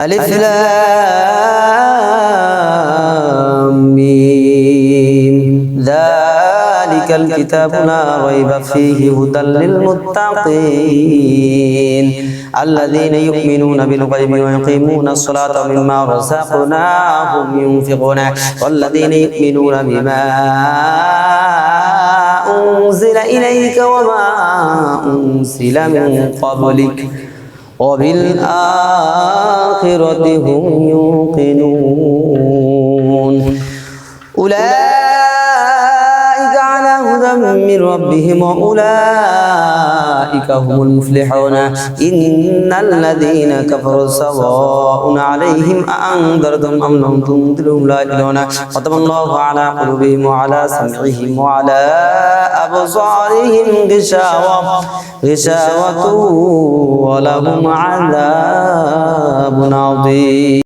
ألف لام ميم ذلك الكتاب لا ريب فيه هدى للمتقين الذين يؤمنون بالغيب ويقيمون الصلاة ومما رزقناهم ينفقون والذين يؤمنون بما أنزل إليك وما أنزل من قبلك وبالآخرة هم يوقنون أولئك على هدى من ربهم وأولئك هم المفلحون إن الذين كفروا سواء عليهم أأنذرتم أم لم تنذرهم لا يؤمنون ختم الله على قلوبهم وعلى سمعهم وعلى أبصارهم غشاوة ولهم عذاب عظيم.